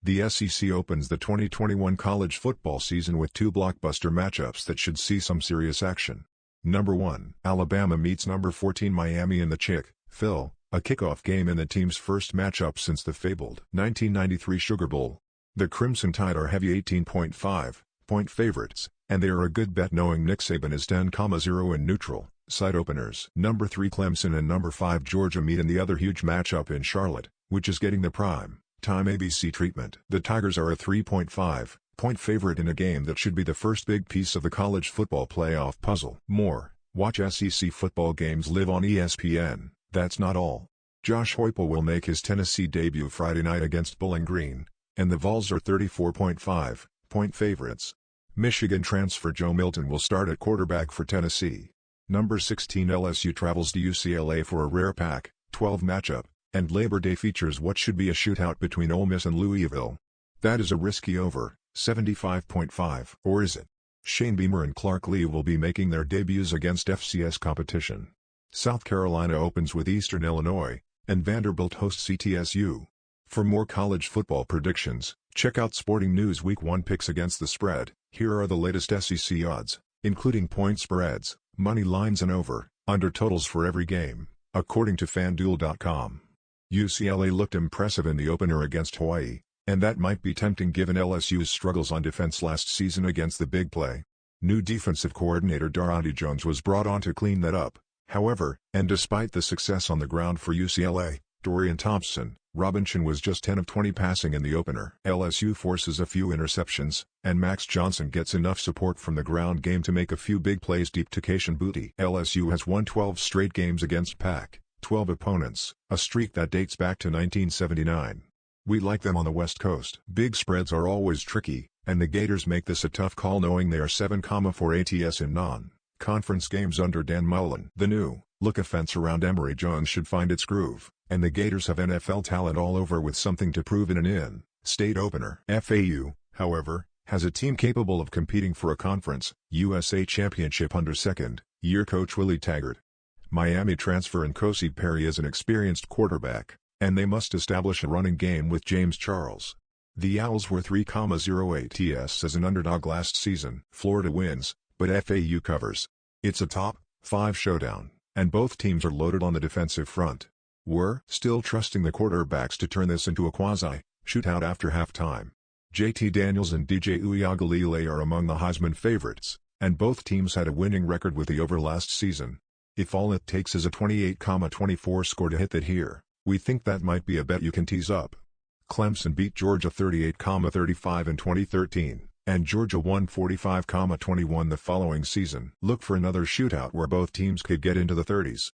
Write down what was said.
The SEC opens the 2021 college football season with two blockbuster matchups that should see some serious action. Number 1, Alabama meets number 14 Miami in the Chick-fil-A, a kickoff game in the team's first matchup since the fabled 1993 Sugar Bowl. The Crimson Tide are heavy 18.5-point favorites, and they are a good bet knowing Nick Saban is 10,0 in neutral site openers. Number 3 Clemson and number 5 Georgia meet in the other huge matchup in Charlotte, which is getting the prime time ABC treatment. The Tigers are a 3.5-point favorite in a game that should be the first big piece of the college football playoff puzzle. Watch SEC football games live on ESPN. That's not all. Josh Heupel will make his Tennessee debut Friday night against Bowling Green, and the Vols are 34.5-point favorites. Michigan transfer Joe Milton will start at quarterback for Tennessee. Number 16 LSU travels to UCLA for a rare Pac-12 matchup, and Labor Day features what should be a shootout between Ole Miss and Louisville. That is a risky over, 75.5. Or is it? Shane Beamer and Clark Lee will be making their debuts against FCS competition. South Carolina opens with Eastern Illinois, and Vanderbilt hosts ETSU. For more college football predictions, check out Sporting News Week 1 picks against the spread. Here are the latest SEC odds, including point spreads, money lines and over/under totals for every game, according to FanDuel.com. UCLA looked impressive in the opener against Hawaii, and that might be tempting given LSU's struggles on defense last season against the big play. New defensive coordinator Daronte Jones was brought on to clean that up, however, and despite the success on the ground for UCLA, Dorian Thompson-Robinson was just 10 of 20 passing in the opener. LSU forces a few interceptions, and Max Johnson gets enough support from the ground game to make a few big plays deep to Kayshon Boutte. LSU has won 12 straight games against Pac-12 opponents, a streak that dates back to 1979. We like them on the West Coast. Big spreads are always tricky, and the Gators make this a tough call knowing they are 7,4 ATS in non-conference games under Dan Mullen. The new-look offense around Emory Jones should find its groove, and the Gators have NFL talent all over with something to prove in an in-state opener. FAU, however, has a team capable of competing for a Conference USA championship under second-year coach Willie Taggart. Miami transfer N'Kosi Perry is an experienced quarterback, and they must establish a running game with James Charles. The Owls were 3,08 TS as an underdog last season. Florida wins, but FAU covers. It's a top-5 showdown, and both teams are loaded on the defensive front. We're still trusting the quarterbacks to turn this into a quasi-shootout after halftime. JT Daniels and DJ Uiagalelei are among the Heisman favorites, and both teams had a winning record with the over last season. If all it takes is a 28-24 score to hit that here, we think that might be a bet you can tease up. Clemson beat Georgia 38-35 in 2013, and Georgia won 45-21 the following season. Look for another shootout where both teams could get into the 30s.